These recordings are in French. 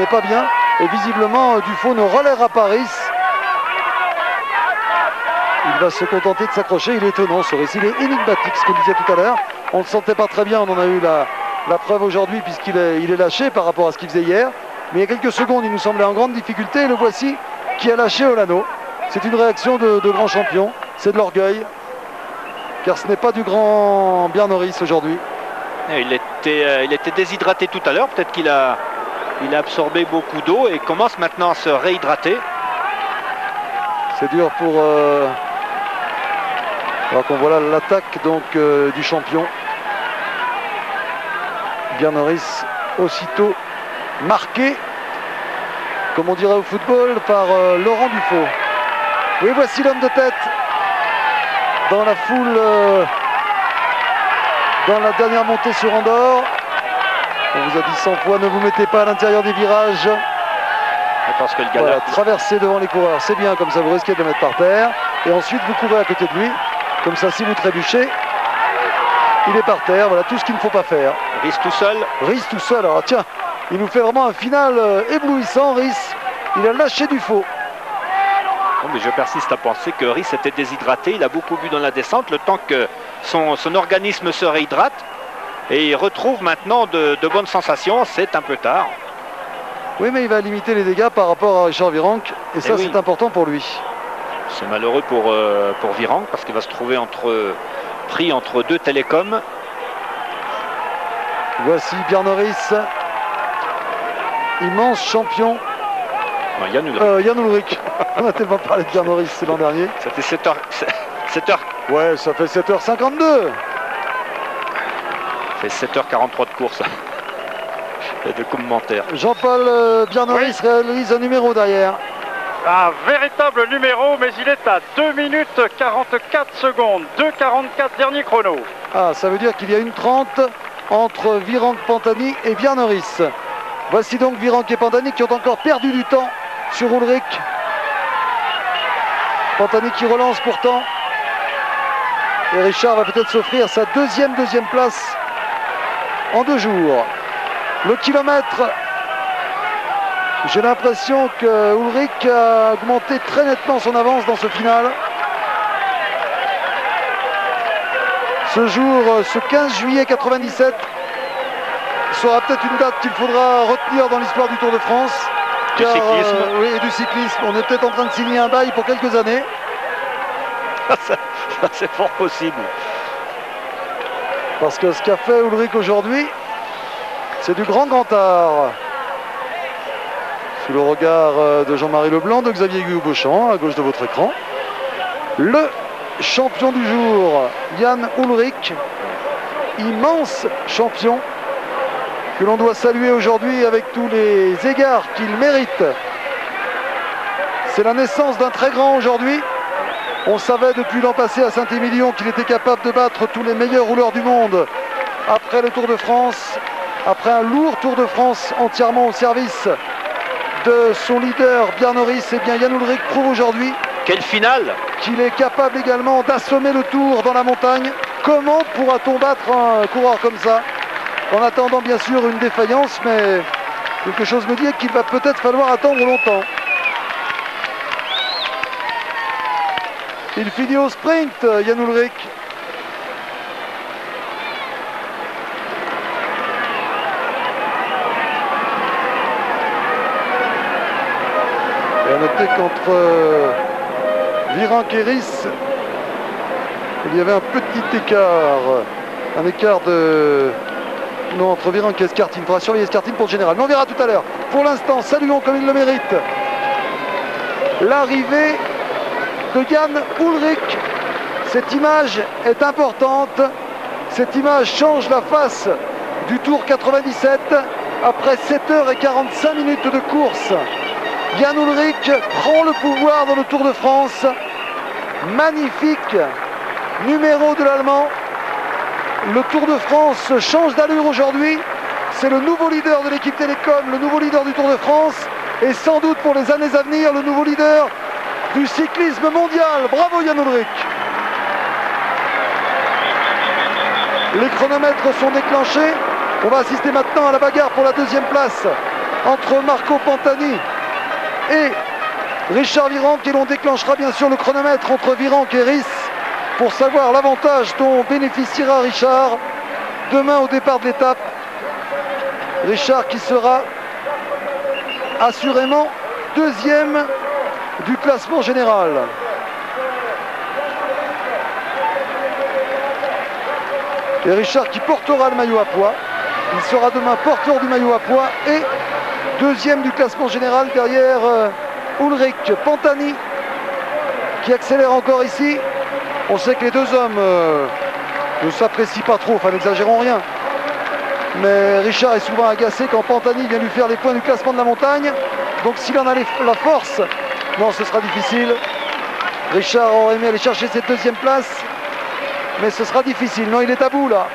n'est pas bien. Et visiblement, Dufaux ne relèvera pas Rhys. Il va se contenter de s'accrocher. Il est étonnant, ce Rhys. Il est énigmatique, ce qu'on disait tout à l'heure. On ne le sentait pas très bien. On en a eu la preuve aujourd'hui, puisqu'il est lâché par rapport à ce qu'il faisait hier. Mais il y a quelques secondes, il nous semblait en grande difficulté. Et le voici qui a lâché Olano. C'est une réaction de grand champion. C'est de l'orgueil. Car ce n'est pas du grand Bjarne Riis aujourd'hui. Il était déshydraté tout à l'heure. Peut-être qu'il a absorbé beaucoup d'eau et commence maintenant à se réhydrater. C'est dur pour... Alors qu'on voit là l'attaque donc du champion. Bjarne Riis aussitôt marqué, comme on dirait au football, par Laurent Dufaux. Oui, voici l'homme de tête dans la foule, dans la dernière montée sur Andorre. On vous a dit 100 fois, ne vous mettez pas à l'intérieur des virages. Parce que le voilà, traverser devant les coureurs, c'est bien, comme ça vous risquez de le mettre par terre. Et ensuite vous courez à côté de lui. Comme ça, si vous trébuchez, il est par terre. Voilà tout ce qu'il ne faut pas faire. Riis tout seul. Riis tout seul. Alors tiens, il nous fait vraiment un final éblouissant. Riis, il a lâché Dufaux. Non, mais je persiste à penser que Riis était déshydraté. Il a beaucoup bu dans la descente, le temps que son organisme se réhydrate. Et il retrouve maintenant de bonnes sensations. C'est un peu tard. Oui, mais il va limiter les dégâts par rapport à Richard Virenque. Et ça, c'est important pour lui. C'est malheureux pour Virenque parce qu'il va se trouver pris entre deux télécoms. Voici Bjarne Riis, immense champion. Non, Jan Ullrich. On a tellement parlé de Bjarne Riis l'an dernier. Ça fait 7h. Ouais, ça fait 7h52. Ça fait 7h43 de course. Et de commentaires. Jean-Paul Bjarne Riis réalise un numéro derrière. Un véritable numéro, mais il est à 2 minutes 44 secondes. 2,44 dernier chrono. Ah, ça veut dire qu'il y a une 30 entre Virenque Pantani et Bjarne Riis. Voici donc Virenque et Pantani qui ont encore perdu du temps sur Ullrich. Pantani qui relance pourtant. Et Richard va peut-être s'offrir sa deuxième place en 2 jours. Le kilomètre, j'ai l'impression que Ullrich a augmenté très nettement son avance dans ce final. Ce jour, ce 15 juillet 97, sera peut-être une date qu'il faudra retenir dans l'histoire du Tour de France. Du cyclisme. Oui, et du cyclisme. On est peut-être en train de signer un bail pour quelques années. C'est fort possible. Parce que ce qu'a fait Ullrich aujourd'hui, c'est du grand art. Sous le regard de Jean-Marie Leblanc, de Xavier Guyot-Beauchamp, à gauche de votre écran. Le champion du jour, Jan Ullrich, immense champion, que l'on doit saluer aujourd'hui avec tous les égards qu'il mérite. C'est la naissance d'un très grand aujourd'hui. On savait depuis l'an passé à Saint-Émilion qu'il était capable de battre tous les meilleurs rouleurs du monde. Après le Tour de France, après un lourd Tour de France entièrement au service de son leader Bjarne Riis, et bien Jan Ullrich prouve aujourd'hui quelle finale qu'il est capable également d'assommer le Tour dans la montagne. Comment pourra-t-on battre un coureur comme ça? En attendant bien sûr une défaillance, mais quelque chose me dit qu'il va peut-être falloir attendre longtemps. Il finit au sprint, Jan Ullrich. Et à noter qu'entre Virenque et Riis, il y avait un petit écart. Un écart de... Non, entre Virenque et Escartine. Il faudra surveiller Escartine pour le général. Mais on verra tout à l'heure. Pour l'instant, saluons comme il le mérite l'arrivée de Jan Ullrich. Cette image est importante. Cette image change la face du Tour 97 après 7h45 de course. Jan Ullrich prend le pouvoir dans le Tour de France. Magnifique numéro de l'Allemand. Le Tour de France change d'allure aujourd'hui. C'est le nouveau leader de l'équipe Télécom, le nouveau leader du Tour de France. Et sans doute pour les années à venir, le nouveau leader du cyclisme mondial. Bravo Jan Ullrich. Les chronomètres sont déclenchés. On va assister maintenant à la bagarre pour la deuxième place entre Marco Pantani et Richard Virenque, et l'on déclenchera bien sûr le chronomètre entre Virenque et Ris pour savoir l'avantage dont bénéficiera Richard demain au départ de l'étape. Richard qui sera assurément deuxième du classement général. Et Richard qui portera le maillot à pois. Il sera demain porteur du maillot à pois et deuxième du classement général derrière Ulrich Pantani qui accélère encore ici. On sait que les deux hommes ne s'apprécient pas trop, enfin n'exagérons rien. Mais Richard est souvent agacé quand Pantani vient lui faire les points du classement de la montagne. Donc s'il en a la force, non, ce sera difficile. Richard aurait aimé aller chercher cette deuxième place, mais ce sera difficile. Non, il est à bout là.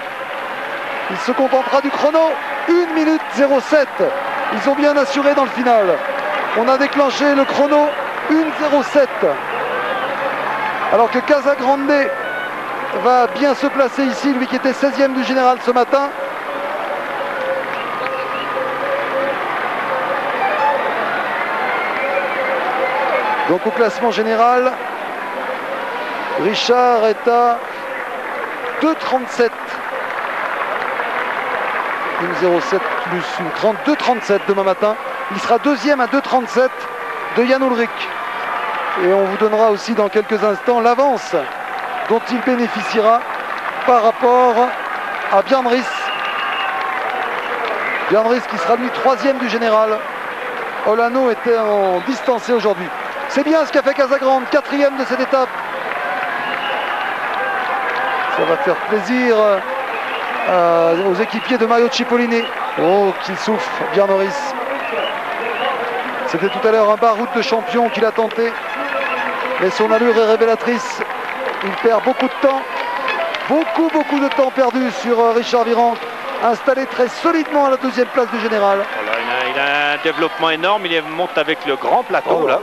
Il se contentera du chrono. 1 minute 07. Ils ont bien assuré dans le final. On a déclenché le chrono 1:07. Alors que Casagrande va bien se placer ici, lui qui était 16e du général ce matin. Donc au classement général, Richard est à 2:37. 1:07 plus une 2:37 demain matin. Il sera deuxième à 2:37 de Jan Ullrich. Et on vous donnera aussi dans quelques instants l'avance dont il bénéficiera par rapport à Björn Riis. Björn Riis qui sera lui troisième du général. Olano était en distancé aujourd'hui. C'est bien ce qu'a fait Casagrande, quatrième de cette étape. Ça va faire plaisir aux équipiers de Mario Cipollini. Oh, qu'il souffre, Björn Riis. C'était tout à l'heure un bas-route de champion qu'il a tenté. Mais son allure est révélatrice. Il perd beaucoup de temps. Beaucoup de temps perdu sur Richard Virenque, installé très solidement à la deuxième place du général. Voilà, il a un développement énorme. Il monte avec le grand plateau. Là.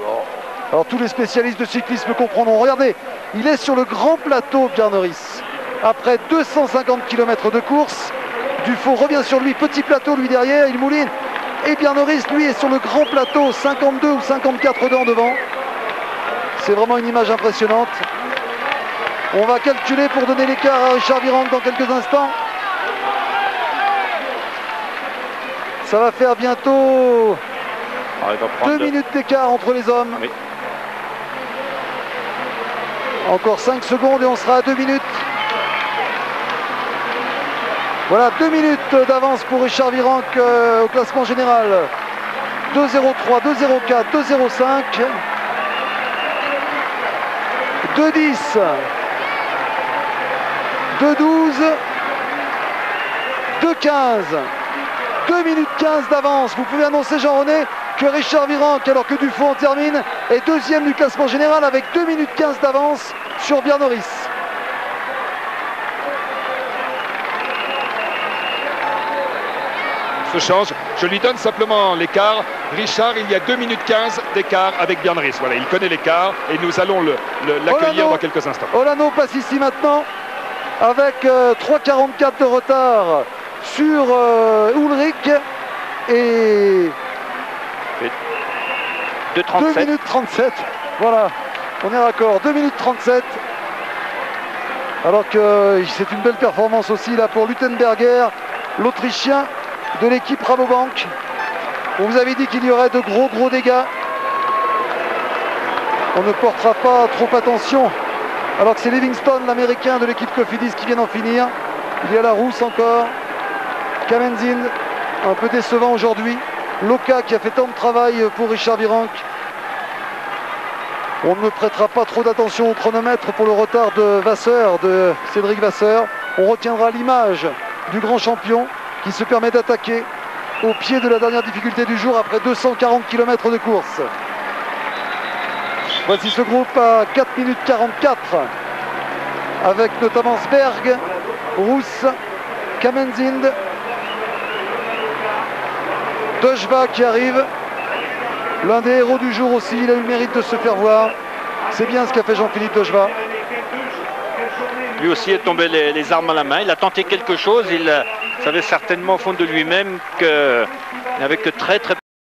Alors tous les spécialistes de cyclisme comprendront. Regardez, il est sur le grand plateau, Björn Riis. Après 250 km de course, Dufaux revient sur lui. Petit plateau, lui derrière, il mouline. Et Björn Riis, lui, est sur le grand plateau, 52 ou 54 dents devant. C'est vraiment une image impressionnante. On va calculer pour donner l'écart à Richard Virenque dans quelques instants. Ça va faire bientôt 2 minutes d'écart entre les hommes. Oui. Encore 5 secondes et on sera à 2 minutes. Voilà, 2 minutes d'avance pour Richard Virenque au classement général. 2:03, 2:04, 2:05. 2:10, 2:12, 2:15, 2 minutes 15 d'avance. Vous pouvez annoncer, Jean-René, que Richard Virenque, alors que Dufaux en termine, est deuxième du classement général avec 2 minutes 15 d'avance sur Björn Riis. Change. Je lui donne simplement l'écart. Richard, il y a 2 minutes 15 d'écart avec Björn Riis. Voilà, il connaît l'écart et nous allons l'accueillir dans quelques instants. Olano passe ici maintenant avec 3:44 de retard sur Ulrich et 2 minutes 37. Voilà, on est raccord. 2 minutes 37. Alors que c'est une belle performance aussi là pour Luttenberger, l'Autrichien de l'équipe Rabobank. On vous avait dit qu'il y aurait de gros dégâts. On ne portera pas trop attention. Alors que c'est Livingstone, l'américain de l'équipe Cofidis, qui vient d'en finir. Il y a la Rousse encore. Kamenzin, un peu décevant aujourd'hui. Loka qui a fait tant de travail pour Richard Virenque. On ne prêtera pas trop d'attention au chronomètre pour le retard de Vasseur, de Cédric Vasseur. On retiendra l'image du grand champion qui se permet d'attaquer au pied de la dernière difficulté du jour après 240 km de course. Voici ce groupe à 4 minutes 44 avec notamment Sberg, Rousse, Kamenzind, Dojva qui arrive. L'un des héros du jour aussi, il a eu le mérite de se faire voir. C'est bien ce qu'a fait Jean-Philippe Dojva. Lui aussi est tombé les armes à la main. Il a tenté quelque chose. Il savait certainement au fond de lui-même qu'il n'avait que très